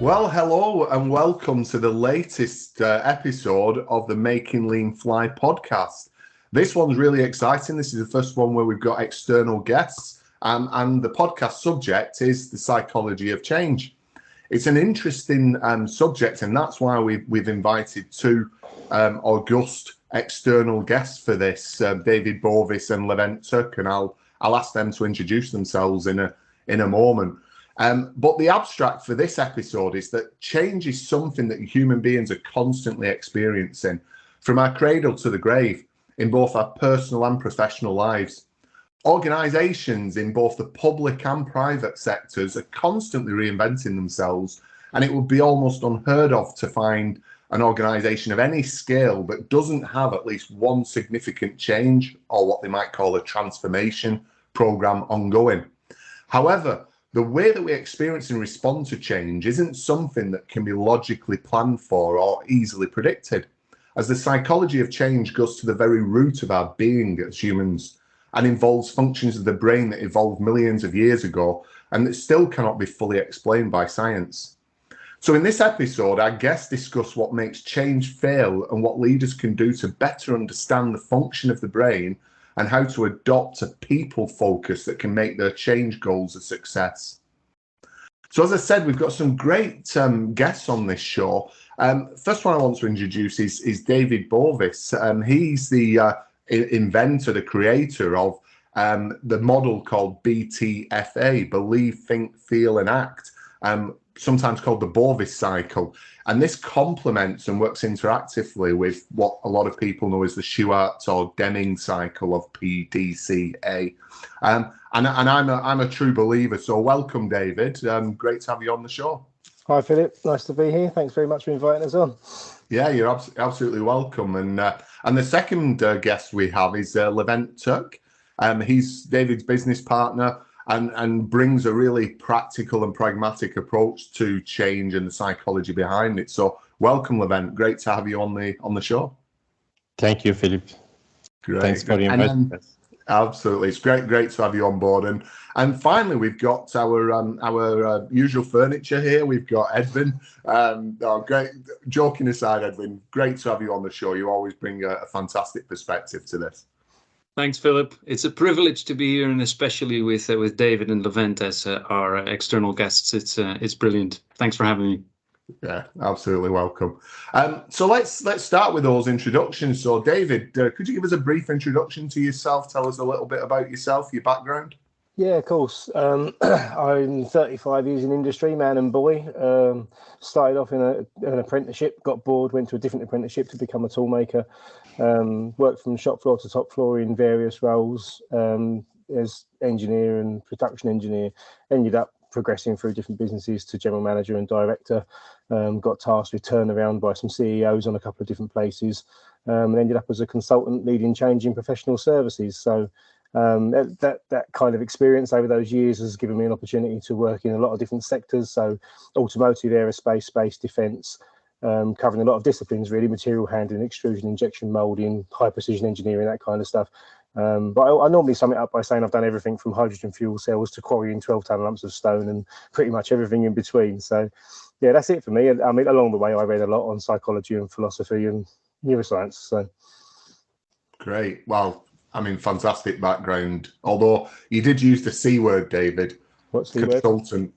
Well, hello and welcome to the latest episode of the Making Lean Fly podcast. This one's really exciting. This is the first one where we've got external guests, and the podcast subject is the psychology of change. It's an interesting subject, and that's why we've invited two august external guests for this, David Bovis and Levent, Turk, and I'll ask them to introduce themselves in a moment. But the abstract for this episode is that change is something that human beings are constantly experiencing from our cradle to the grave in both our personal and professional lives. Organisations in both the public and private sectors are constantly reinventing themselves, and it would be almost unheard of to find an organisation of any scale that doesn't have at least one significant change or what they might call a transformation programme ongoing. However, the way that we experience and respond to change isn't something that can be logically planned for or easily predicted, as the psychology of change goes to the very root of our being as humans and involves functions of the brain that evolved millions of years ago and that still cannot be fully explained by science. So in this episode, our guests discuss what makes change fail and what leaders can do to better understand the function of the brain and how to adopt a people focus that can make their change goals a success. So as I said, we've got some great guests on this show. First one I want to introduce is David Bovis. He's the inventor, the creator of the model called BTFA, Believe, Think, Feel and Act, sometimes called the Bovis cycle. And this complements and works interactively with what a lot of people know as the Shewhart or Deming cycle of PDCA. And I'm a true believer. So welcome, David. Great to have you on the show. Hi, Philip. Nice to be here. Thanks very much for inviting us on. Yeah, you're absolutely welcome. And the second guest we have is Levent, Turk. He's David's business partner and brings a really practical and pragmatic approach to change and the psychology behind it. So welcome, Levent. Great to have you on the show. Thank you, Philip. Great. Thanks for the invitation. Absolutely, it's great to have you on board. And finally, we've got our usual furniture here. We've got Edwin. Great. Joking aside, Edwin, great to have you on the show. You always bring a fantastic perspective to this. Thanks, Philip. It's a privilege to be here, and especially with David and Levent as our external guests. It's brilliant. Thanks for having me. Yeah, absolutely welcome. So let's start with those introductions. So, David, could you give us a brief introduction to yourself? Tell us a little bit about yourself, your background. Yeah, of course. I'm 35 years in industry, man and boy. Started off in an apprenticeship, got bored, went to a different apprenticeship to become a toolmaker. Worked from shop floor to top floor in various roles as engineer and production engineer. Ended up progressing through different businesses to general manager and director. Got tasked with turnaround by some CEOs on a couple of different places, and ended up as a consultant leading change in professional services. So that kind of experience over those years has given me an opportunity to work in a lot of different sectors. So automotive, aerospace, space, defence, covering a lot of disciplines really: material handling, extrusion, injection molding, high precision engineering, that kind of stuff. But I normally sum it up by saying I've done everything from hydrogen fuel cells to quarrying 12-ton lumps of stone and pretty much everything in between. So yeah, that's it for me. I mean, along the way, I read a lot on psychology and philosophy and neuroscience. So great. Well, I mean, fantastic background. Although you did use the C word, David. What's the consultant?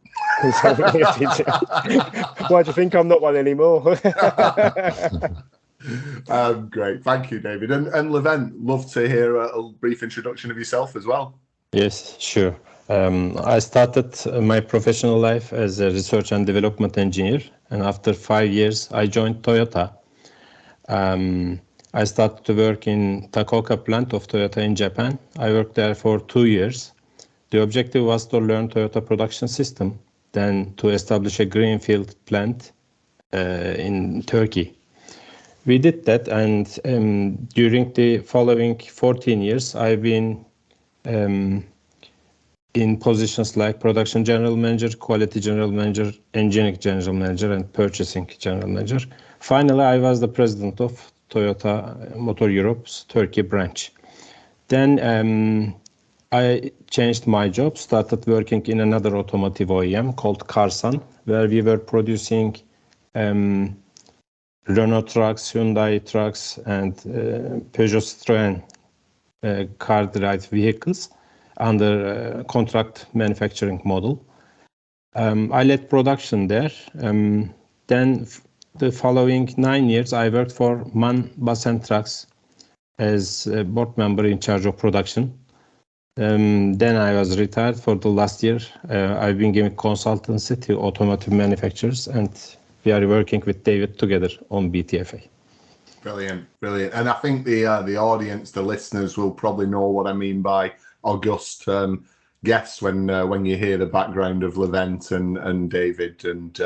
Why do you think I'm not one anymore? Great. Thank you, David. And Levent, love to hear a brief introduction of yourself as well. Yes, sure. I started my professional life as a research and development engineer, and after 5 years, I joined Toyota. I started to work in Takoka plant of Toyota in Japan. I worked there for 2 years. The objective was to learn Toyota production system, then to establish a greenfield plant in Turkey. We did that, and during the following 14 years, I've been in positions like production general manager, quality general manager, engineering general manager, and purchasing general manager. Finally, I was the president of Toyota Motor Europe's Turkey branch. Then I changed my job, started working in another automotive OEM called Karsan, where we were producing Renault trucks, Hyundai trucks, and Peugeot Citroën car-derived vehicles under contract manufacturing model. I led production there. Then the following 9 years, I worked for MAN Bus and Trucks as a board member in charge of production. Then I was retired for the last year. I've been giving consultancy to automotive manufacturers, and we are working with David together on BTFA. Brilliant. And I think the audience, the listeners, will probably know what I mean by august guests when you hear the background of Levent and David. And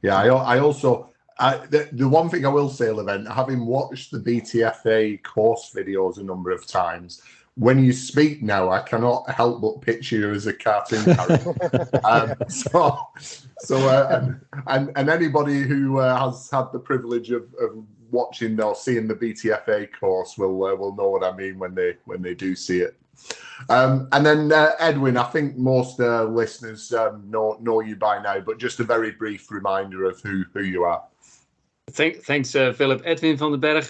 I also the one thing I will say, Levent, having watched the BTFA course videos a number of times, when you speak now, I cannot help but picture you as a cartoon character. And anybody who has had the privilege of watching or seeing the BTFA course will know what I mean when they do see it. And then Edwin, I think most listeners know you by now, but just a very brief reminder of who you are. Thanks, Philip. Edwin van den Berg.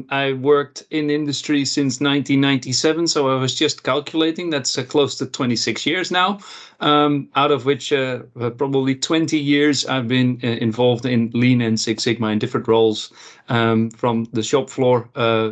I worked in industry since 1997, so I was just calculating. That's close to 26 years now, out of which probably 20 years I've been involved in Lean and Six Sigma in different roles, from the shop floor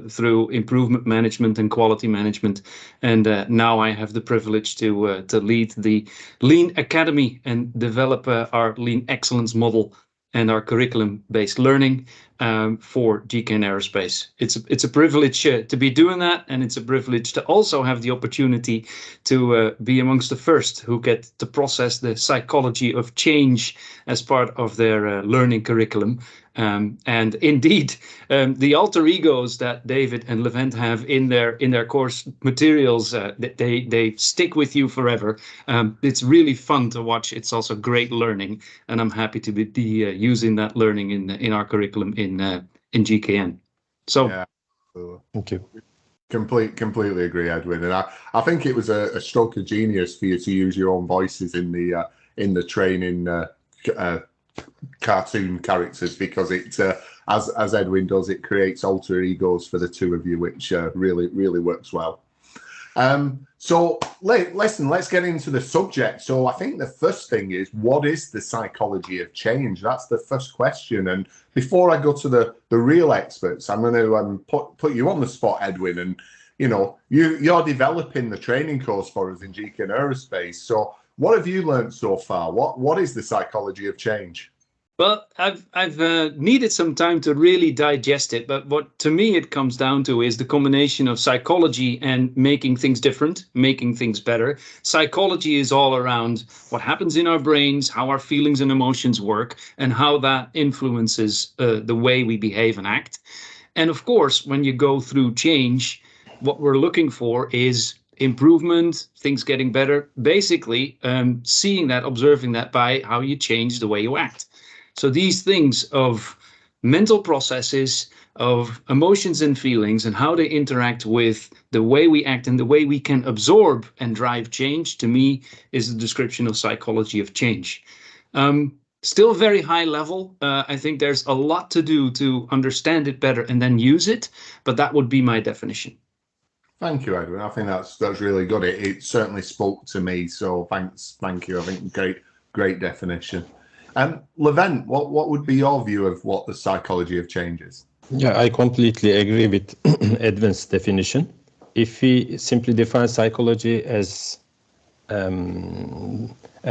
through improvement management and quality management. And now I have the privilege to lead the Lean Academy and develop our Lean Excellence model and our curriculum-based learning for GKN Aerospace. It's a privilege to be doing that, and it's a privilege to also have the opportunity to be amongst the first who get to process the psychology of change as part of their learning curriculum. And indeed, the alter egos that David and Levent have in their course materials, they stick with you forever. It's really fun to watch. It's also great learning, and I'm happy to be using that learning in our curriculum in GKN. So, yeah, thank you. Completely agree, Edwin. And I think it was a stroke of genius for you to use your own voices in the training. Cartoon characters, because it as Edwin does, it creates alter egos for the two of you, which really works well. So let's get into the subject. So I think the first thing is, what is the psychology of change? That's the first question. And before I go to the real experts, I'm going to put you on the spot, Edwin. And you're developing the training course for us in GKN Aerospace. So what have you learned so far? What is the psychology of change? Well, I've needed some time to really digest it, but what to me it comes down to is the combination of psychology and making things different, making things better. Psychology is all around what happens in our brains, how our feelings and emotions work, and how that influences the way we behave and act. And of course, when you go through change, what we're looking for is improvement, things getting better, basically seeing that, observing that by how you change the way you act. So these things of mental processes, of emotions and feelings, and how they interact with the way we act and the way we can absorb and drive change, to me, is the description of psychology of change. Still very high level. I think there's a lot to do to understand it better and then use it, but that would be my definition. Thank you, Edwin. I think that's really good. It certainly spoke to me. So thank you. I think great definition. Levent, what would be your view of what the psychology of change is? Yeah, I completely agree with Edwin's definition. If we simply define psychology as a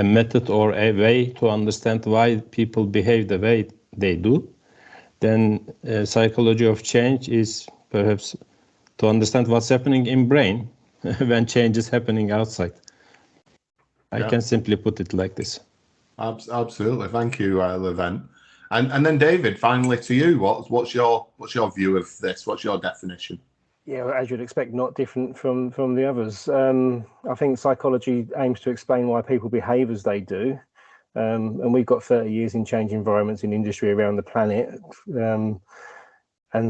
method or a way to understand why people behave the way they do, then psychology of change is perhaps to understand what's happening in brain when change is happening outside. I can simply put it like this. Absolutely, thank you, Levent. And then David, finally to you, what's your view of this? What's your definition? Yeah, as you'd expect, not different from the others. I think psychology aims to explain why people behave as they do, and we've got 30 years in change environments in industry around the planet, and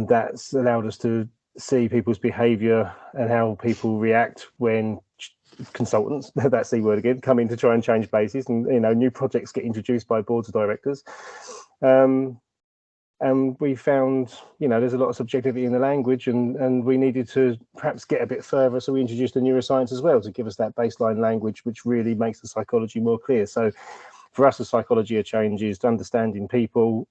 that's allowed us to see people's behavior and how people react when consultants, that C word again, come in to try and change bases, and new projects get introduced by boards of directors. And we found, there's a lot of subjectivity in the language, and we needed to perhaps get a bit further. So we introduced the neuroscience as well to give us that baseline language, which really makes the psychology more clear. So for us, the psychology of change is understanding people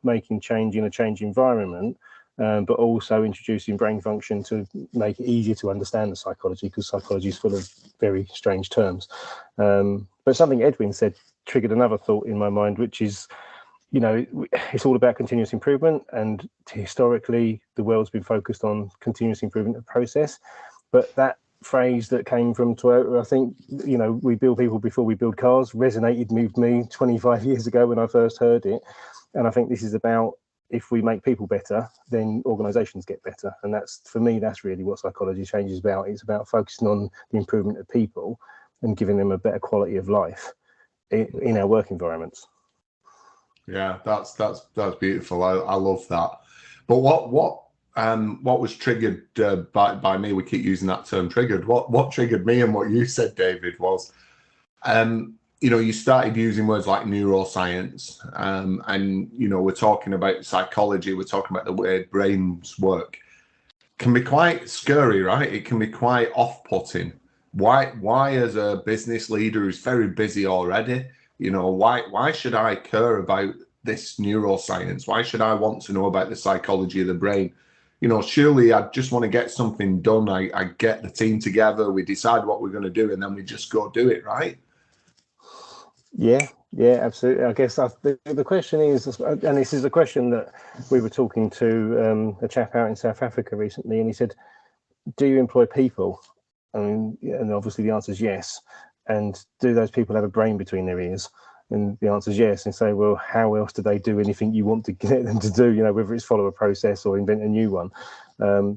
making change in a change environment, but also introducing brain function to make it easier to understand the psychology, because psychology is full of very strange terms. But something Edwin said triggered another thought in my mind, which is, it's all about continuous improvement, and historically the world's been focused on continuous improvement of process. But that phrase that came from Toyota, I think, we build people before we build cars, resonated with me 25 years ago when I first heard it. And I think this is about, if we make people better, then organizations get better. And that's, for me, that's really what psychology change is about. It's about focusing on the improvement of people and giving them a better quality of life in our work environments. Yeah, that's beautiful. I love that. But what was triggered by me? We keep using that term, triggered. What triggered me, and what you said, David, was, you started using words like neuroscience, and we're talking about psychology. We're talking about the way brains work. Can be quite scary, right? It can be quite off-putting. Why, as a business leader who's very busy already, why should I care about this neuroscience? Why should I want to know about the psychology of the brain? Surely I just want to get something done. I get the team together, we decide what we're going to do, and then we just go do it, right? Yeah, absolutely. I guess the question is, and this is a question that we were talking to a chap out in South Africa recently, and he said, do you employ people? And obviously the answer is yes. And do those people have a brain between their ears? And the answer is yes. And say, well, how else do they do anything you want to get them to do? Whether it's follow a process or invent a new one,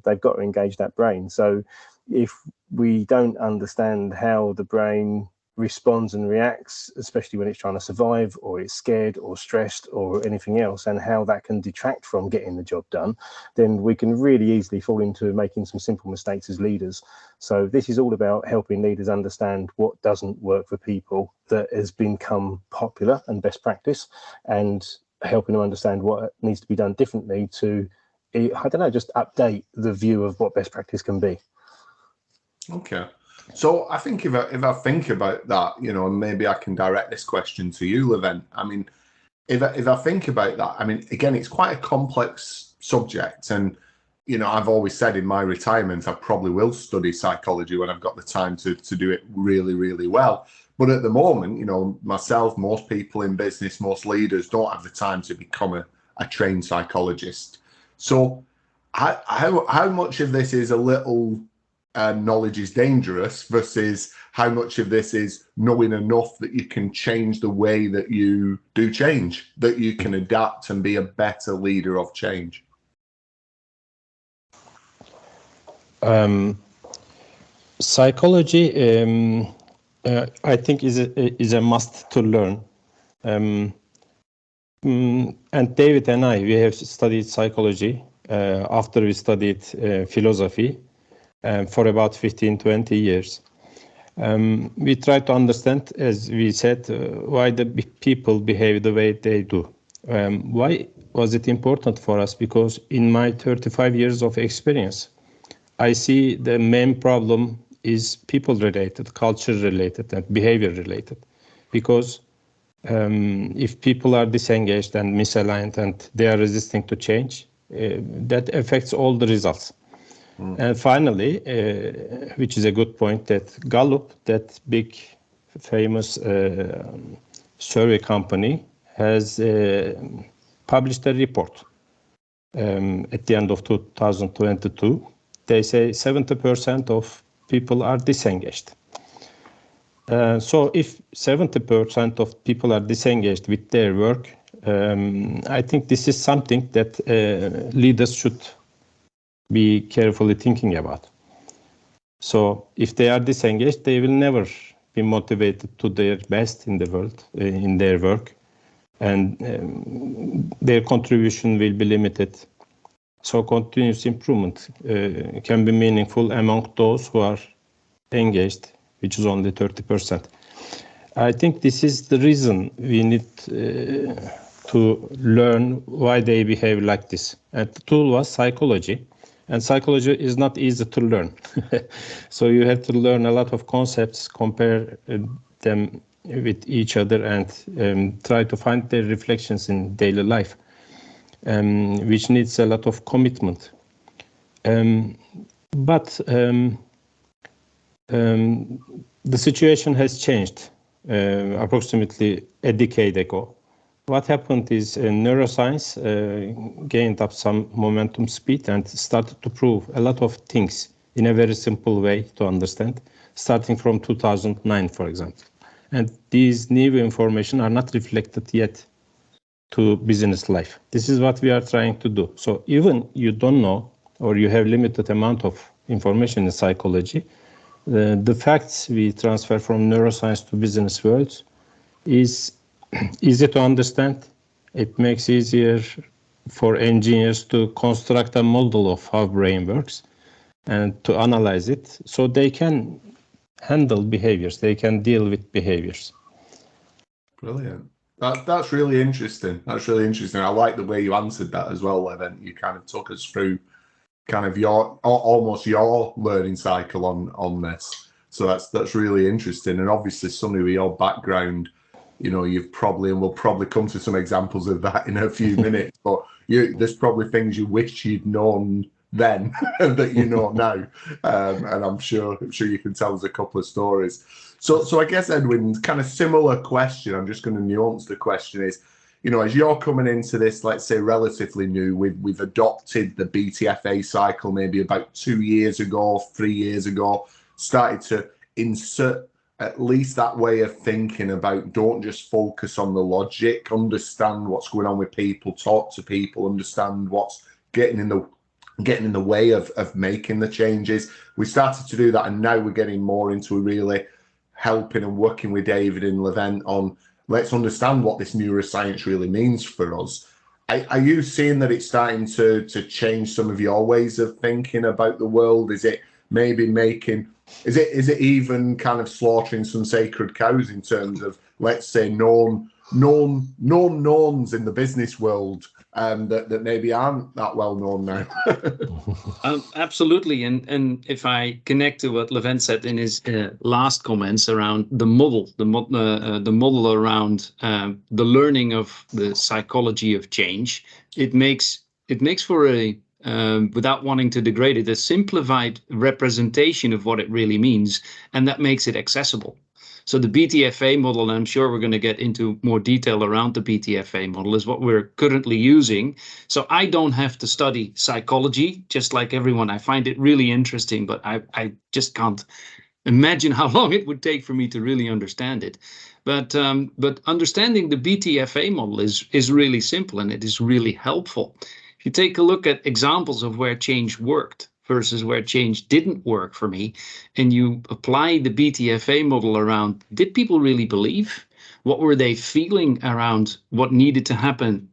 they've got to engage that brain. So if we don't understand how the brain responds and reacts, especially when it's trying to survive, or it's scared or stressed or anything else, and how that can detract from getting the job done, then we can really easily fall into making some simple mistakes as leaders. So this is all about helping leaders understand what doesn't work for people that has become popular and best practice, and helping them understand what needs to be done differently to, just update the view of what best practice can be. Okay. So I think if I think about that, and maybe I can direct this question to you, Levent. I mean, if I think about that, again, it's quite a complex subject, and I've always said in my retirement I probably will study psychology when I've got the time to do it really, really well. But at the moment, myself, most people in business, most leaders don't have the time to become a trained psychologist. So how much of this is a little knowledge is dangerous versus how much of this is knowing enough that you can change the way that you do change, that you can adapt and be a better leader of change? Psychology, I think, is a must to learn. And David and I, we have studied psychology after we studied philosophy. For about 15-20 years. We try to understand, as we said, why the people behave the way they do. Why was it important for us? Because in my 35 years of experience, I see the main problem is people-related, culture-related, and behavior-related. Because if people are disengaged and misaligned and they are resisting to change, that affects all the results. And finally, which is a good point, that Gallup, that big famous survey company, has published a report at the end of 2022. They say 70% of people are disengaged. So if 70% of people are disengaged with their work, I think this is something that leaders should be carefully thinking about. So if they are disengaged, they will never be motivated to their best in the world, in their work, and their contribution will be limited. So continuous improvement can be meaningful among those who are engaged which is only 30%. I think this is the reason we need to learn why they behave like this. And the tool was psychology. And psychology is not easy to learn. So you have to learn a lot of concepts, compare them with each other, and try to find their reflections in daily life, which needs a lot of commitment. But the situation has changed approximately a decade ago. What happened is neuroscience gained up some momentum speed and started to prove a lot of things in a very simple way to understand, starting from 2009, for example. And these new information are not reflected yet to business life. This is what we are trying to do. So even you don't know, or you have limited amount of information in psychology, the facts we transfer from neuroscience to business world is easy to understand. It makes easier for engineers to construct a model of how brain works and to analyze it, so they can handle behaviors, they can deal with behaviors. Brilliant. That's really interesting. That's really interesting. I like the way you answered that as well, Levent. You kind of took us through kind of your almost your learning cycle on this. So that's really interesting. And obviously somebody with your background, you know, you've probably, and we'll probably come to some examples of that in a few minutes, but there's probably things you wish you'd known then that you know now. And I'm sure you can tell us a couple of stories. So I guess, Edwin, kind of similar question. I'm just going to nuance the question is, you know, as you're coming into this, let's say relatively new, we've adopted the BTFA cycle maybe about 2 years ago, 3 years ago, started to insert at least that way of thinking about don't just focus on the logic, understand what's going on with people, talk to people, understand what's getting in the way of making the changes. We started to do that, and now we're getting more into really helping and working with David and Levent on let's understand what this neuroscience really means for us. Are you seeing that it's starting to change some of your ways of thinking about the world? Is it maybe is it even kind of slaughtering some sacred cows in terms of, let's say, known knowns in the business world that maybe aren't that well known now? Absolutely, and if I connect to what Levent said in his last comments around the model around the learning of the psychology of change, it makes for a without wanting to degrade it, a simplified representation of what it really means, and that makes it accessible. So the BTFA model, and I'm sure we're going to get into more detail around the BTFA model, is what we're currently using. So I don't have to study psychology, just like everyone. I find it really interesting, but I just can't imagine how long it would take for me to really understand it. But understanding the BTFA model is really simple, and it is really helpful. If you take a look at examples of where change worked versus where change didn't work for me, and you apply the BTFA model around, did people really believe? What were they feeling around what needed to happen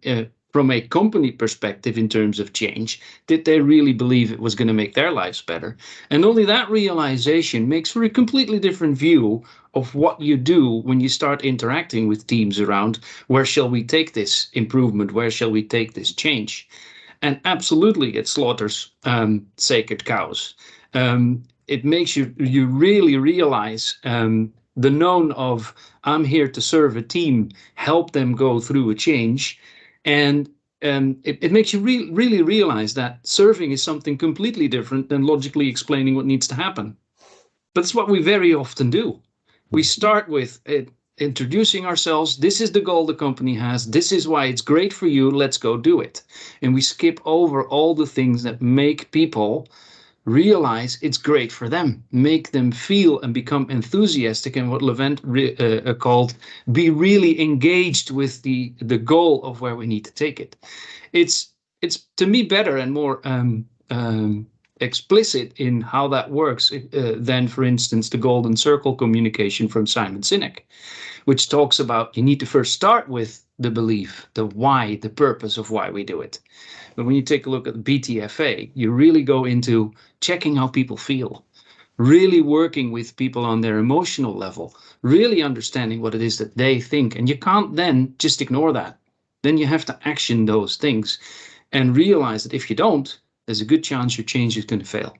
from a company perspective in terms of change? Did they really believe it was going to make their lives better? And only that realization makes for a completely different view of what you do when you start interacting with teams around, where shall we take this improvement? Where shall we take this change? And absolutely, it slaughters sacred cows. It makes you really realize the known of, I'm here to serve a team, help them go through a change. And it makes you really realize that serving is something completely different than logically explaining what needs to happen. But it's what we very often do. We start with introducing ourselves. This is the goal the company has. This is why it's great for you. Let's go do it. And we skip over all the things that make people realize it's great for them, make them feel and become enthusiastic, and what Levent called be really engaged with the goal of where we need to take it. It's to me better and more explicit in how that works than, for instance, the Golden Circle communication from Simon Sinek, which talks about you need to first start with the belief, the why, the purpose of why we do it. But when you take a look at the BTFA, you really go into checking how people feel. really working with people on their emotional level, really understanding what it is that they think. And you can't then just ignore that. Then you have to action those things and realize that if you don't, there's a good chance your change is going to fail.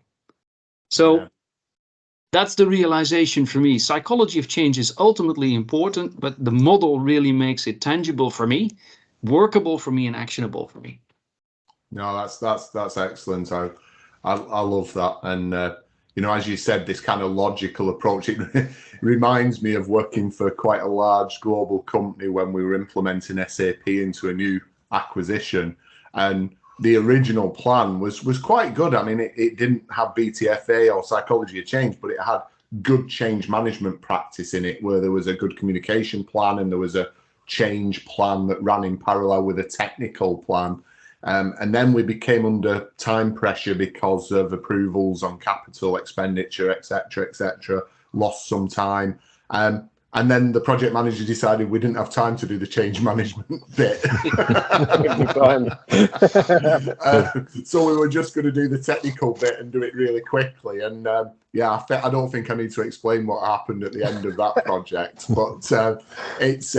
So that's the realization for me. Psychology of change is ultimately important, but the model really makes it tangible for me, workable for me, and actionable for me. No, that's excellent. I love that. And as you said, this kind of logical approach, it reminds me of working for quite a large global company when we were implementing SAP into a new acquisition. And the original plan was quite good. I mean, it didn't have BTFA or psychology of change, but it had good change management practice in it, where there was a good communication plan and there was a change plan that ran in parallel with a technical plan. And then we became under time pressure because of approvals on capital expenditure, etc., lost some time. And then the project manager decided we didn't have time to do the change management bit. So we were just going to do the technical bit and do it really quickly. And I don't think I need to explain what happened at the end of that project, but it's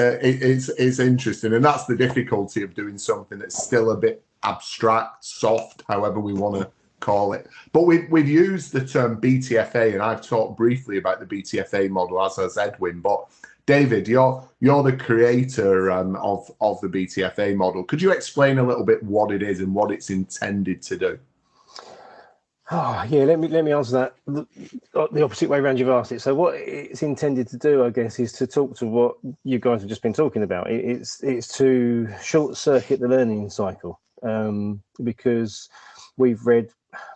interesting. And that's the difficulty of doing something that's still a bit abstract, soft, however we want to call it. But we've used the term BTFA, and I've talked briefly about the BTFA model, as has Edwin. But David, you're the creator of the BTFA model. Could you explain a little bit what it is and what it's intended to do? Oh, yeah, let me answer that the opposite way around you've asked it. So what it's intended to do, I guess, is to talk to what you guys have just been talking about. It's to short circuit the learning cycle, because we've read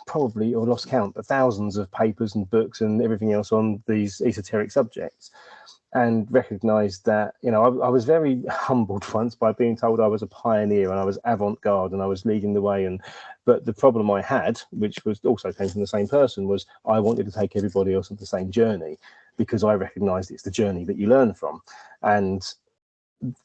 probably, or lost count, but thousands of papers and books and everything else on these esoteric subjects, and recognized that, I was very humbled once by being told I was a pioneer and I was avant-garde and I was leading the way. But the problem I had, which was also came from the same person, was I wanted to take everybody else on the same journey, because I recognized it's the journey that you learn from. And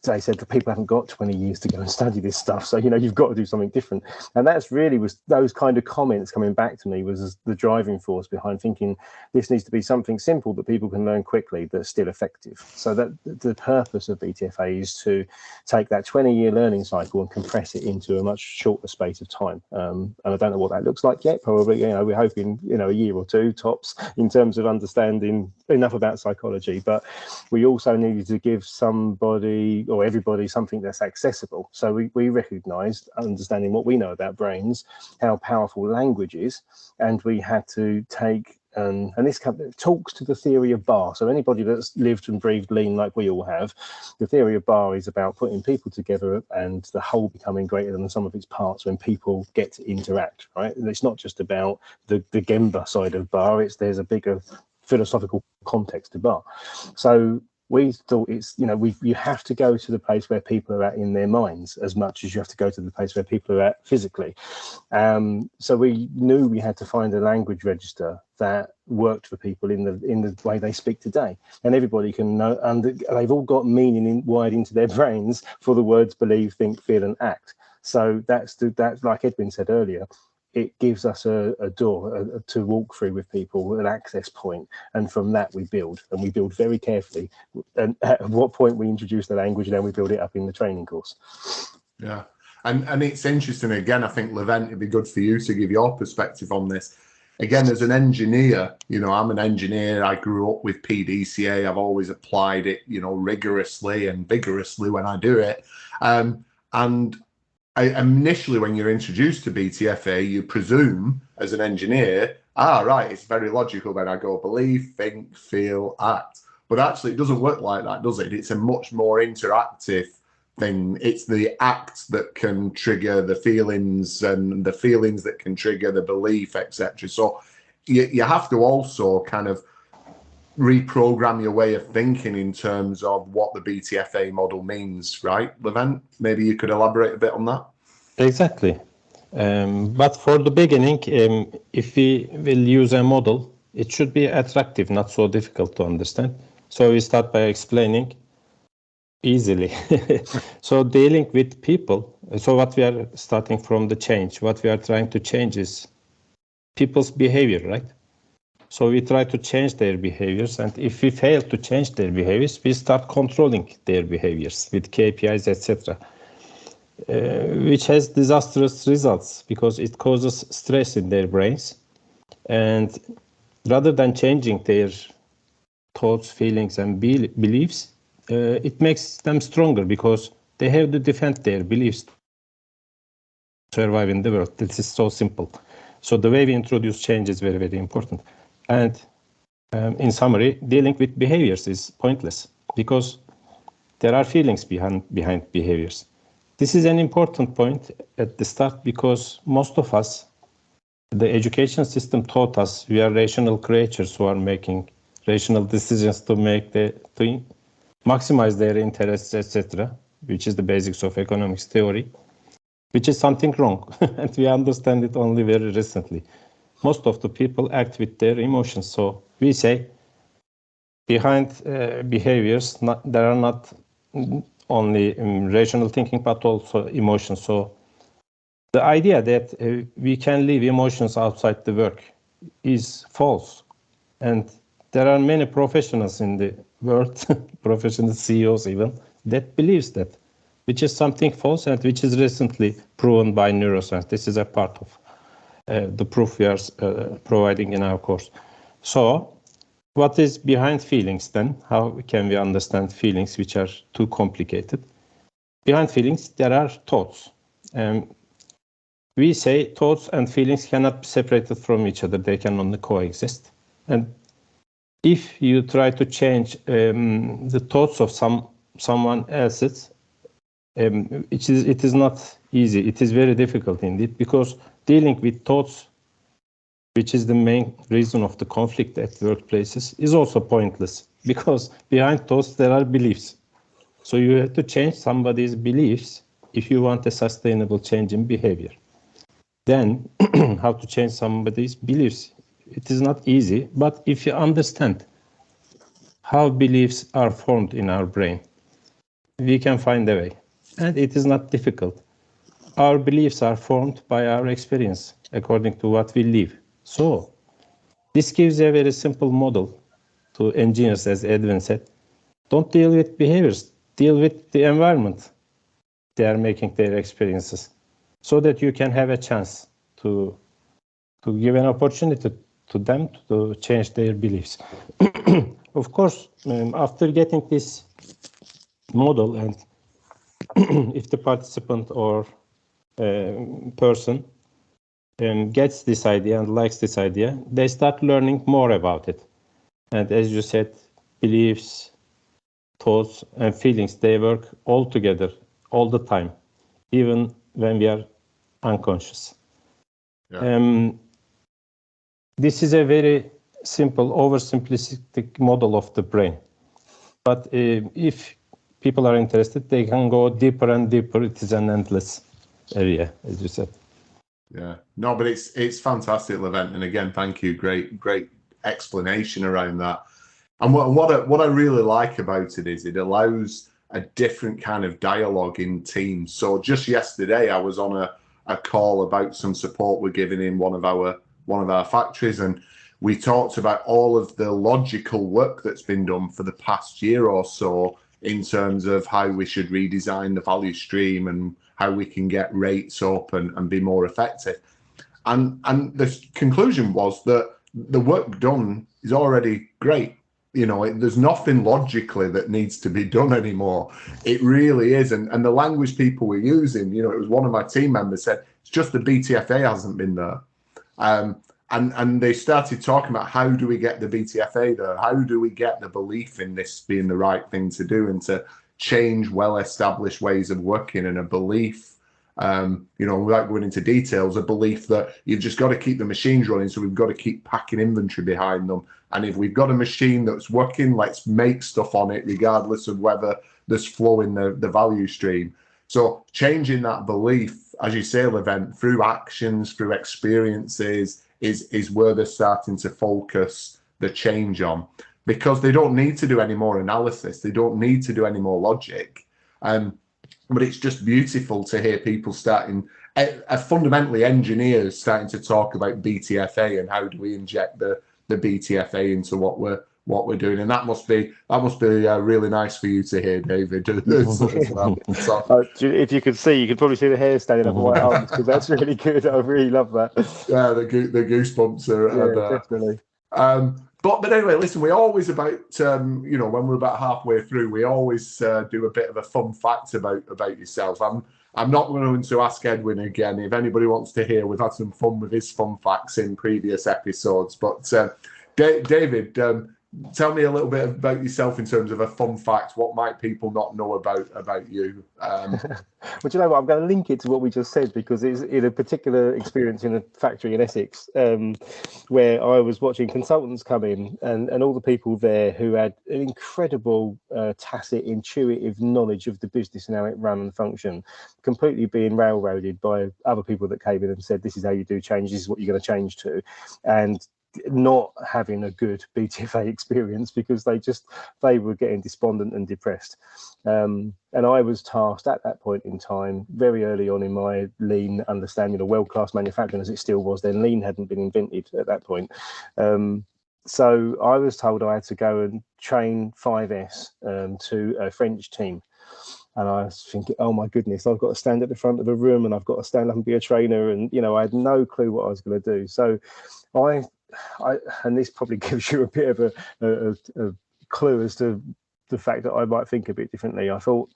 they said that people haven't got 20 years to go and study this stuff, so you've got to do something different. And that's really was those kind of comments coming back to me was the driving force behind thinking this needs to be something simple that people can learn quickly but still effective. So that the purpose of BTFA is to take that 20-year learning cycle and compress it into a much shorter space of time. And I don't know what that looks like yet. Probably, we're hoping a year or two tops in terms of understanding enough about psychology. But we also needed to give somebody or everybody something that's accessible. So we recognized, understanding what we know about brains, how powerful language is, and we had to take and this talks to the theory of bar. So anybody that's lived and breathed lean like we all have, the theory of bar is about putting people together and the whole becoming greater than the sum of its parts when people get to interact, right? And it's not just about the Gemba side of bar, there's a bigger philosophical context to bar. So we thought you have to go to the place where people are at in their minds as much as you have to go to the place where people are at physically. So we knew we had to find a language register that worked for people in the way they speak today, and everybody can know, and they've all got meaning wired into their brains for the words believe, think, feel, and act. So that's like Edwin said earlier. It gives us a door to walk through with people, an access point, and from that we build very carefully. And at what point we introduce the language, then we build it up in the training course. Yeah, and it's interesting. Again, I think Levent, it'd be good for you to give your perspective on this. Again, as an engineer, I'm an engineer. I grew up with PDCA. I've always applied it, rigorously and vigorously when I do it, and initially, when you're introduced to BTFA, you presume as an engineer, right, it's very logical. Then I go believe, think, feel, act. But actually, it doesn't work like that, does it? It's a much more interactive thing. It's the act that can trigger the feelings, and the feelings that can trigger the belief, etc. So you have to also kind of reprogram your way of thinking in terms of what the BTFA model means, right, Levent? Maybe you could elaborate a bit on that. Exactly. But for the beginning, if we will use a model, it should be attractive, not so difficult to understand. So we start by explaining easily. So dealing with people. So what we are starting from the change, what we are trying to change is people's behavior, right? So we try to change their behaviors, and if we fail to change their behaviors, we start controlling their behaviors with KPIs, etc., which has disastrous results because it causes stress in their brains. And rather than changing their thoughts, feelings, and beliefs, it makes them stronger because they have to defend their beliefs to survive in the world. This is so simple. So the way we introduce change is very, very important. And in summary, dealing with behaviors is pointless because there are feelings behind behaviors. This is an important point at the start because most of us, the education system taught us we are rational creatures who are making rational decisions to maximize their interests, etc., which is the basics of economics theory, which is something wrong, and we understand it only very recently. Most of the people act with their emotions, so we say behind behaviors, there are not only rational thinking, but also emotions. So the idea that we can leave emotions outside the work is false. And there are many professionals in the world, professional CEOs even, that believes that, which is something false and which is recently proven by neuroscience. This is a part of the proof we are providing in our course. So what is behind feelings then? How can we understand feelings which are too complicated? Behind feelings, there are thoughts. We say thoughts and feelings cannot be separated from each other. They can only coexist. And if you try to change the thoughts of someone else's, it is not easy. It is very difficult indeed, because dealing with thoughts, which is the main reason of the conflict at workplaces, is also pointless, because behind thoughts there are beliefs. So you have to change somebody's beliefs if you want a sustainable change in behavior. Then how to change somebody's beliefs? It is not easy, but if you understand how beliefs are formed in our brain, we can find a way. And it is not difficult. Our beliefs are formed by our experience according to what we live. So this gives a very simple model to engineers, as Edwin said. Don't deal with behaviors, deal with the environment they are making their experiences, so that you can have a chance to give an opportunity to them to change their beliefs. Of course, after getting this model, and if the participant or person gets this idea and likes this idea, they start learning more about it. And as you said, beliefs, thoughts, and feelings, they work all together all the time, even when we are unconscious. Yeah. This is a very simple, oversimplistic model of the brain. But if people are interested, they can go deeper and deeper. It is an endless area, as you said. Yeah, no, but it's fantastic, Levent, and again, thank you. Great explanation around that. And what I really like about it is it allows a different kind of dialogue in teams. So just yesterday, I was on a call about some support we're giving in one of our factories, and we talked about all of the logical work that's been done for the past year or so in terms of how we should redesign the value stream and how we can get rates up and be more effective. And the conclusion was that the work done is already great. You know, there's nothing logically that needs to be done anymore. It really is. And the language people were using, you know, it was one of my team members said, it's just the BTFA hasn't been there. And they started talking about how do we get the BTFA there? How do we get the belief in this being the right thing to do and to change well-established ways of working, and a belief, you know, without going into details, a belief that you've just got to keep the machines running, so we've got to keep packing inventory behind them. And if we've got a machine that's working, let's make stuff on it, regardless of whether there's flow in the value stream. So changing that belief, as you say, Levent, through actions, through experiences, is where they're starting to focus the change on, because they don't need to do any more analysis. They don't need to do any more logic. But it's just beautiful to hear people starting, fundamentally engineers starting to talk about BTFA and how do we inject the the BTFA into what we're doing, and that must be really nice for you to hear, David, as well. So, if you could see, you could probably see the hair standing up on my arms, because that's really good. I really love that. Yeah, the goosebumps are definitely. But anyway, listen, we always about when we're about halfway through, we always do a bit of a fun fact about yourself. I'm not going to ask Edwin again. If anybody wants to hear, we've had some fun with his fun facts in previous episodes. But David, tell me a little bit about yourself in terms of a fun fact. What might people not know about you? Well, you know what? I'm going to link it to what we just said, because it's in a particular experience in a factory in Essex, where I was watching consultants come in, and all the people there who had an incredible tacit, intuitive knowledge of the business and how it ran and functioned, completely being railroaded by other people that came in and said, this is how you do change, this is what you're going to change to, and not having a good BTFA experience, because they were getting despondent and depressed. And I was tasked at that point in time, very early on in my lean understanding of world-class manufacturing, as it still was then. Lean hadn't been invented at that point. So I was told I had to go and train 5S to a French team. And I was thinking, oh my goodness, I've got to stand at the front of a room, and I've got to stand up and be a trainer. And, I had no clue what I was going to do. So and this probably gives you a bit of a clue as to the fact that I might think a bit differently. I thought,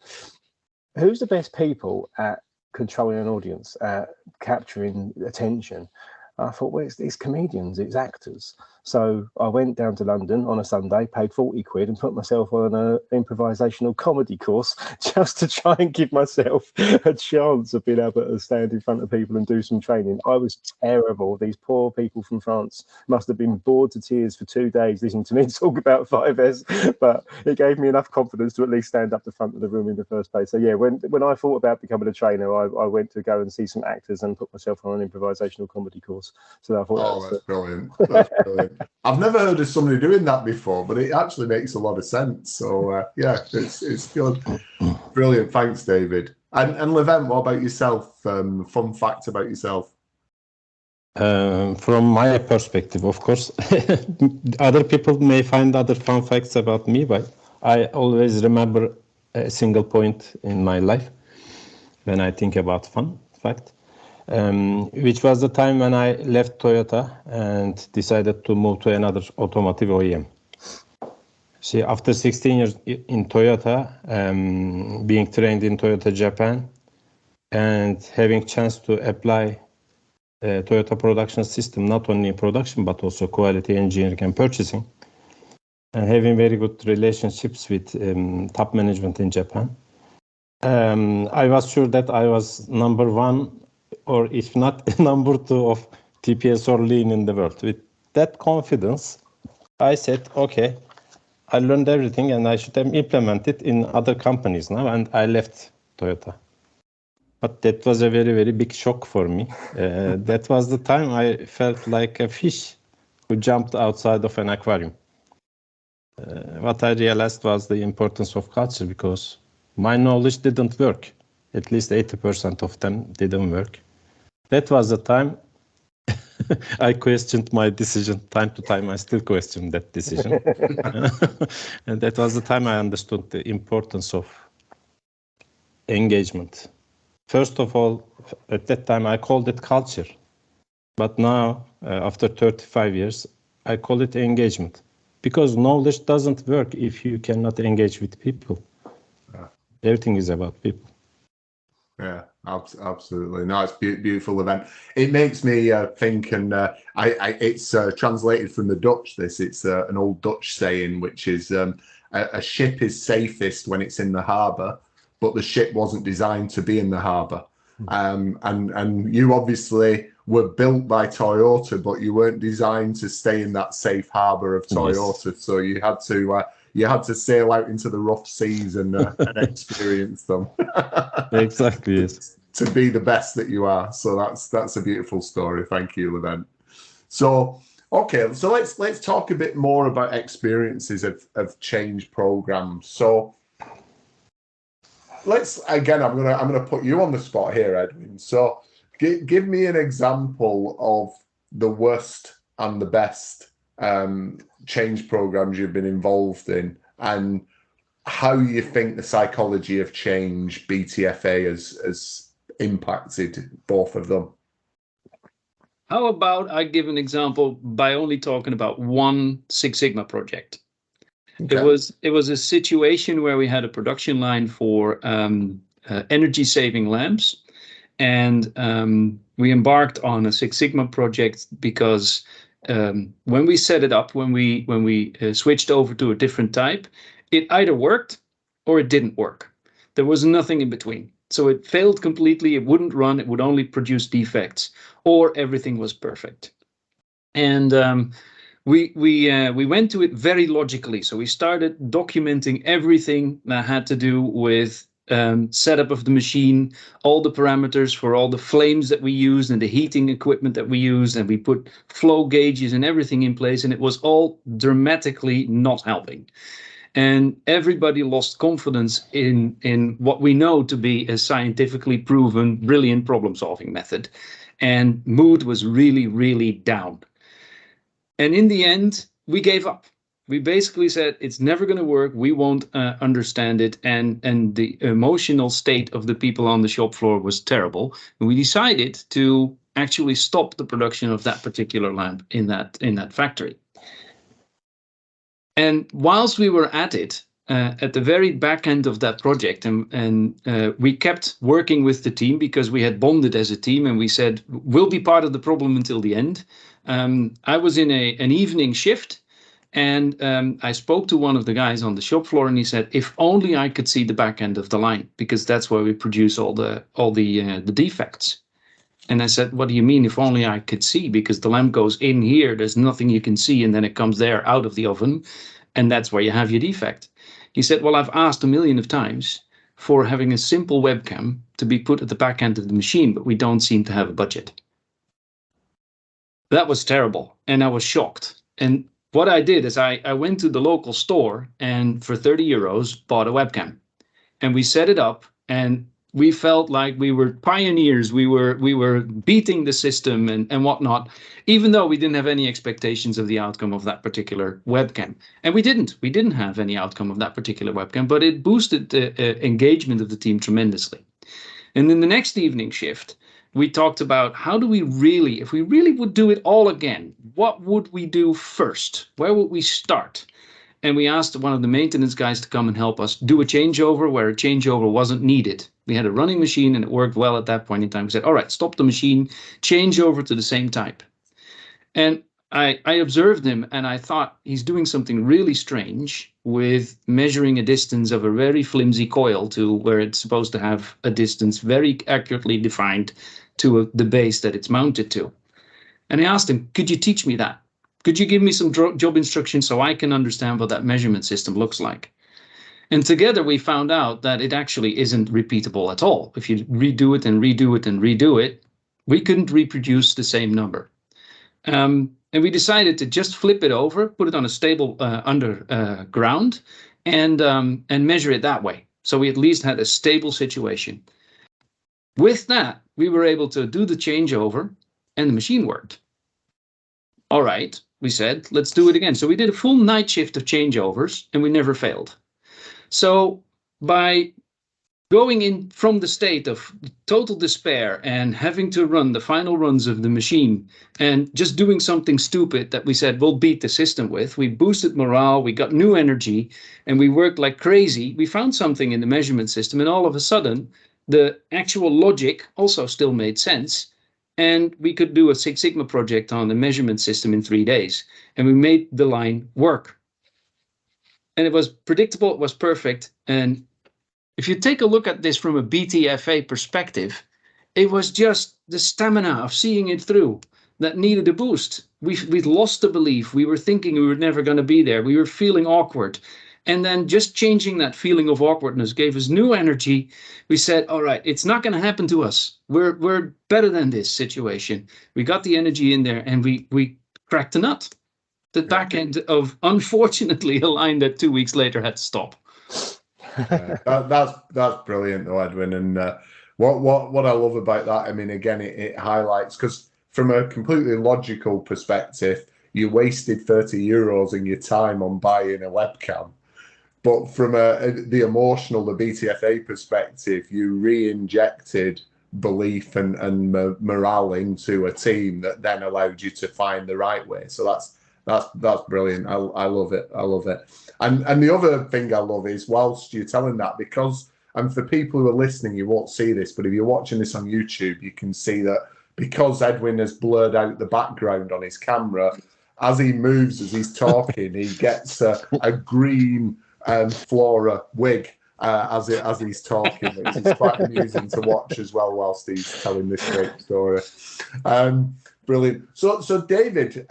who's the best people at controlling an audience, at capturing attention? I thought, well, it's comedians, it's actors. So I went down to London on a Sunday, paid 40 quid, and put myself on an improvisational comedy course, just to try and give myself a chance of being able to stand in front of people and do some training. I was terrible. These poor people from France must have been bored to tears for 2 days listening to me talk about 5S, but it gave me enough confidence to at least stand up the front of the room in the first place. So yeah, when I thought about becoming a trainer, I went to go and see some actors and put myself on an improvisational comedy course. So I thought that's brilliant. That's brilliant. I've never heard of somebody doing that before, but it actually makes a lot of sense. So it's good. Brilliant. Thanks, David. And Levent, what about yourself? Fun fact about yourself? From my perspective, of course, other people may find other fun facts about me, but I always remember a single point in my life when I think about fun fact. Which was the time when I left Toyota and decided to move to another automotive OEM. See, after 16 years in Toyota, being trained in Toyota Japan, and having chance to apply Toyota production system, not only in production, but also quality engineering and purchasing, and having very good relationships with top management in Japan, I was sure that I was number one, or if not number two of TPS or lean in the world. With that confidence, I said, okay, I learned everything and I should have implemented in other companies now, and I left Toyota. But that was a very, very big shock for me. That was the time I felt like a fish who jumped outside of an aquarium. What I realized was the importance of culture, because my knowledge didn't work. At least 80% of them didn't work. That was the time I questioned my decision. Time to time, I still question that decision. And that was the time I understood the importance of engagement. First of all, at that time, I called it culture. But now, after 35 years, I call it engagement. Because knowledge doesn't work if you cannot engage with people. Everything is about people. Yeah, absolutely. No, it's beautiful event. It makes me think, and it's translated from the Dutch. It's an old Dutch saying, which is a ship is safest when it's in the harbour, but the ship wasn't designed to be in the harbour. And you obviously were built by Toyota, but you weren't designed to stay in that safe harbour of Toyota. Yes. So you had to sail out into the rough seas and experience them. Exactly, yes. To be the best that you are. So that's a beautiful story. Thank you, Levent. So okay, so let's talk a bit more about experiences of change programs. So I'm gonna put you on the spot here, Edwin. So give me an example of the worst and the best change programs you've been involved in, and how you think the psychology of change, BTFA, has impacted both of them. How about I give an example by only talking about one Six Sigma project? Okay. It was a situation where we had a production line for energy saving lamps, and we embarked on a Six Sigma project because when we set it up, when we switched over to a different type, it either worked or it didn't work. There was nothing in between. So it failed completely. It wouldn't run. It would only produce defects, or everything was perfect. And we went to it very logically. So we started documenting everything that had to do with setup of the machine, all the parameters for all the flames that we used and the heating equipment that we used, and we put flow gauges and everything in place, and it was all dramatically not helping. And everybody lost confidence in what we know to be a scientifically proven, brilliant problem-solving method. And mood was really, really down. And in the end, we gave up. We basically said, it's never going to work. We won't understand it. And the emotional state of the people on the shop floor was terrible. And we decided to actually stop the production of that particular lamp in that factory. And whilst we were at it, at the very back end of that project, and we kept working with the team because we had bonded as a team, and we said, we'll be part of the problem until the end. I was in an evening shift, and I spoke to one of the guys on the shop floor, and he said, if only I could see the back end of the line, because that's where we produce all the defects. And I said, what do you mean, if only I could see? Because the lamp goes in here, there's nothing you can see, and then it comes there out of the oven, and that's where you have your defect. He said, well, I've asked a million of times for having a simple webcam to be put at the back end of the machine, but we don't seem to have a budget. That was terrible, and I was shocked. And what I did is I went to the local store and for 30 euros bought a webcam. And we set it up, and we felt like we were pioneers. We were beating the system and whatnot, even though we didn't have any expectations of the outcome of that particular webcam. And we didn't have any outcome of that particular webcam, but it boosted the engagement of the team tremendously. And in the next evening shift, we talked about how do we really, if we really would do it all again, what would we do first? Where would we start? And we asked one of the maintenance guys to come and help us do a changeover where a changeover wasn't needed. We had a running machine and it worked well at that point in time. We said, all right, stop the machine, change over to the same type. And I observed him and I thought he's doing something really strange with measuring a distance of a very flimsy coil to where it's supposed to have a distance very accurately defined to the base that it's mounted to. And I asked him, could you teach me that? Could you give me some job instructions so I can understand what that measurement system looks like? And together we found out that it actually isn't repeatable at all. If you redo it and redo it and redo it, we couldn't reproduce the same number. And we decided to just flip it over, put it on a stable underground, and measure it that way. So we at least had a stable situation. With that, we were able to do the changeover, and the machine worked. All right, we said, let's do it again. So we did a full night shift of changeovers, and we never failed. So by going in from the state of total despair and having to run the final runs of the machine and just doing something stupid that we said we'll beat the system with, we boosted morale, we got new energy, and we worked like crazy. We found something in the measurement system, and all of a sudden, the actual logic also still made sense. And we could do a Six Sigma project on the measurement system in 3 days. And we made the line work. And it was predictable, it was perfect. And if you take a look at this from a BTFA perspective, it was just the stamina of seeing it through that needed a boost. We'd lost the belief. We were thinking we were never going to be there. We were feeling awkward. And then just changing that feeling of awkwardness gave us new energy. We said, all right, it's not going to happen to us. We're better than this situation. We got the energy in there and we cracked the nut. The back end of, unfortunately, a line that 2 weeks later had to stop. That's brilliant though, Edwin. And what I love about that, I mean, again, it highlights, because from a completely logical perspective, you wasted €30 in your time on buying a webcam. But from the emotional, the BTFA perspective, you re-injected belief and morale into a team that then allowed you to find the right way. So that's brilliant. I love it. I love it. And the other thing I love is whilst you're telling that, because, and for people who are listening, you won't see this, but if you're watching this on YouTube, you can see that because Edwin has blurred out the background on his camera, as he moves, as he's talking, he gets a green flora wig as he's talking, which is quite amusing to watch as well whilst he's telling this great story. Brilliant. So David,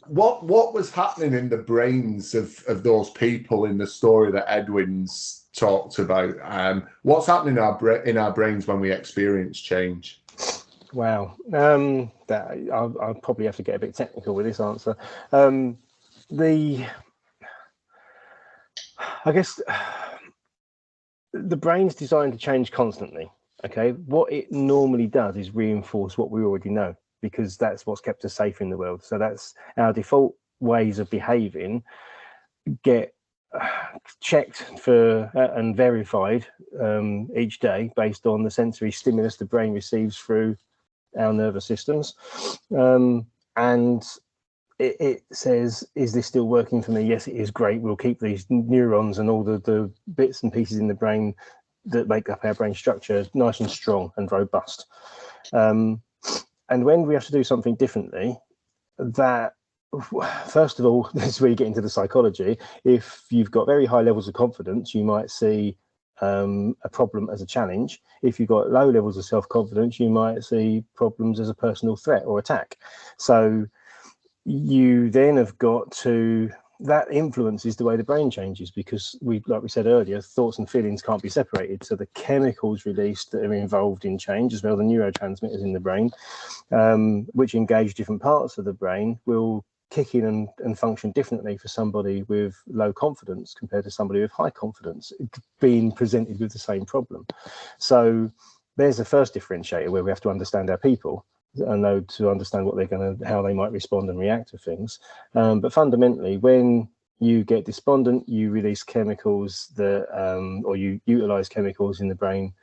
what was happening in the brains of those people in the story that Edwin's talked about? What's happening in our brains when we experience change? Wow, I'll probably have to get a bit technical with this answer. I guess the brain's designed to change constantly. Okay, what it normally does is reinforce what we already know, because that's what's kept us safe in the world. So that's our default ways of behaving get checked for and verified each day based on the sensory stimulus the brain receives through our nervous systems, and it says, is this still working for me? Yes, it is. Great. We'll keep these neurons and all the bits and pieces in the brain that make up our brain structure nice and strong and robust. And when we have to do something differently, that, first of all, this is where you get into the psychology. If you've got very high levels of confidence, you might see a problem as a challenge. If you've got low levels of self-confidence, you might see problems as a personal threat or attack. So you then have got to, that influences the way the brain changes, because like we said earlier, thoughts and feelings can't be separated. So the chemicals released that are involved in change, as well as the neurotransmitters in the brain, which engage different parts of the brain, will kick in and function differently for somebody with low confidence compared to somebody with high confidence being presented with the same problem. So there's the first differentiator, where we have to understand our people and know to understand what they're going to, how they might respond and react to things. But fundamentally, when you get despondent, you release chemicals that, or you utilize chemicals in the brain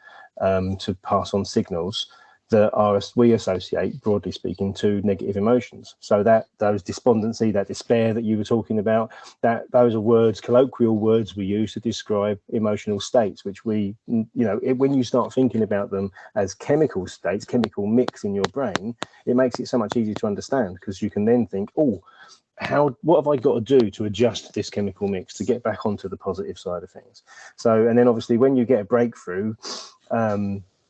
to pass on signals that are, we associate, broadly speaking, to negative emotions. So that those despondency, that despair that you were talking about, that those are words, colloquial words we use to describe emotional states, which we, when you start thinking about them as chemical states, chemical mix in your brain, it makes it so much easier to understand, because you can then think, oh, what have I got to do to adjust this chemical mix to get back onto the positive side of things? So, and then obviously when you get a breakthrough,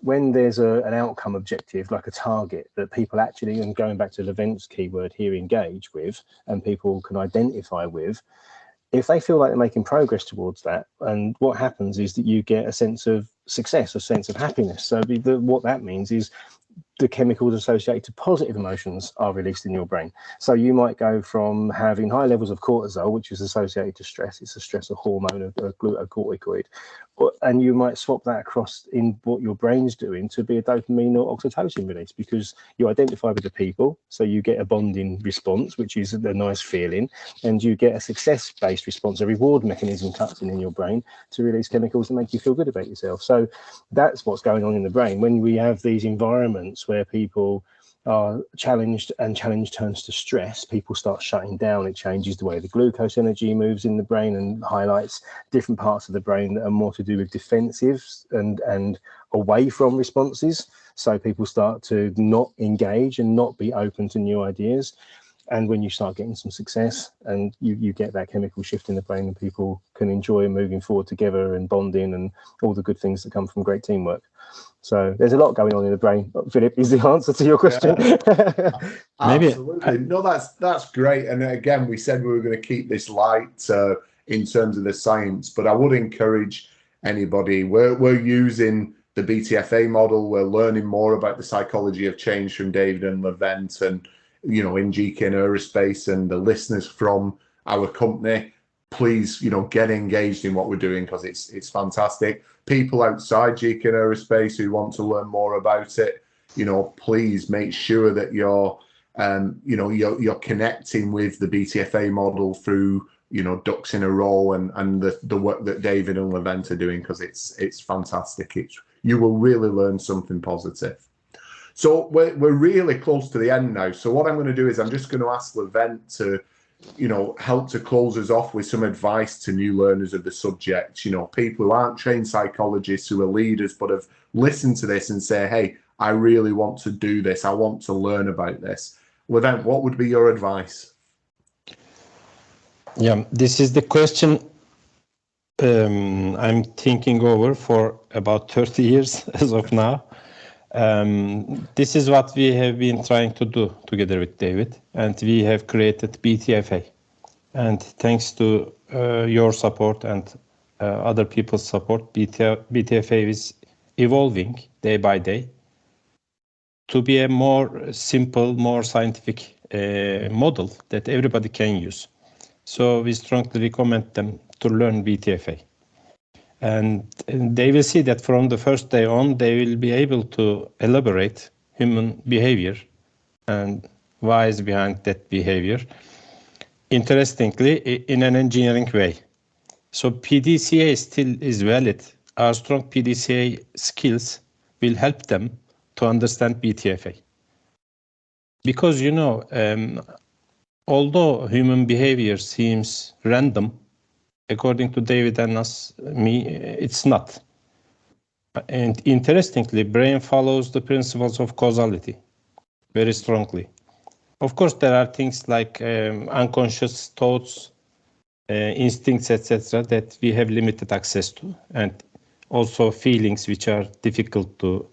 when there's an outcome objective, like a target that people actually, and going back to Levent's keyword here, engage with, and people can identify with, if they feel like they're making progress towards that, and what happens is that you get a sense of success, a sense of happiness. So what that means is the chemicals associated to positive emotions are released in your brain. So you might go from having high levels of cortisol, which is associated to stress, it's a stressor hormone, a glucocorticoid, and you might swap that across in what your brain's doing to be a dopamine or oxytocin release, because you identify with the people, so you get a bonding response, which is a nice feeling, and you get a success-based response, a reward mechanism cuts in your brain to release chemicals that make you feel good about yourself. So that's what's going on in the brain. When we have these environments where people are challenged and challenge turns to stress, people start shutting down. It changes the way the glucose energy moves in the brain and highlights different parts of the brain that are more to do with defensives and away from responses. So people start to not engage and not be open to new ideas. And when you start getting some success and you get that chemical shift in the brain, and people can enjoy moving forward together and bonding and all the good things that come from great teamwork. So there's a lot going on in the brain. Philip, is the answer to your question? Yeah. Absolutely. No, that's great. And again, we said we were going to keep this light in terms of the science, but I would encourage anybody. We're using the BTFA model. We're learning more about the psychology of change from David and Levent, and in GK and Aerospace, and the listeners from our company. Please, get engaged in what we're doing, because it's fantastic. People outside GK and Aerospace who want to learn more about it, please make sure that you're you're connecting with the BTFA model through, ducks in a row and the work that David and Levent are doing, because it's fantastic. You will really learn something positive. So we're really close to the end now. So what I'm going to do is I'm just going to ask Levent to, help to close us off with some advice to new learners of the subject. People who aren't trained psychologists, who are leaders, but have listened to this and say, hey, I really want to do this. I want to learn about this. Levent, what would be your advice? Yeah, this is the question I'm thinking over for about 30 years as of now. This is what we have been trying to do together with David, and we have created BTFA. And thanks to your support and other people's support, BTFA is evolving day by day to be a more simple, more scientific model that everybody can use. So we strongly recommend them to learn BTFA. And they will see that from the first day on, they will be able to elaborate human behavior and why is behind that behavior, interestingly, in an engineering way. So PDCA still is valid. Our strong PDCA skills will help them to understand BTFA. Because, although human behavior seems random, according to David and me, it's not. And interestingly, brain follows the principles of causality very strongly. Of course, there are things like unconscious thoughts, instincts, etc., that we have limited access to, and also feelings which are difficult to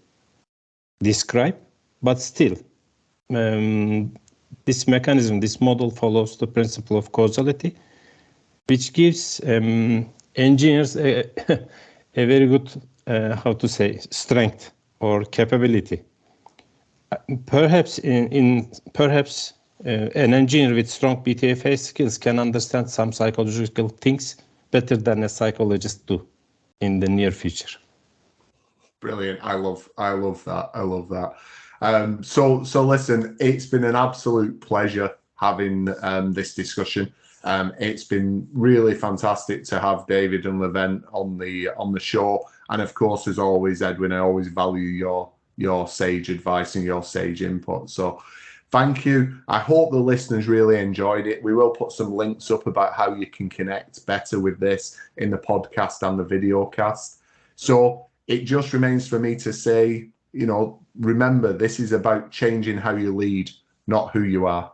describe. But still, this mechanism, this model follows the principle of causality, which gives engineers a very good, strength or capability. Perhaps an engineer with strong BTFA skills can understand some psychological things better than a psychologist do in the near future. Brilliant. I love that. I love that. So listen, it's been an absolute pleasure having this discussion. It's been really fantastic to have David and Levent on the show, and of course, as always, Edwin, I always value your sage advice and your sage input. So, thank you. I hope the listeners really enjoyed it. We will put some links up about how you can connect better with this in the podcast and the video cast. So it just remains for me to say, remember, this is about changing how you lead, not who you are.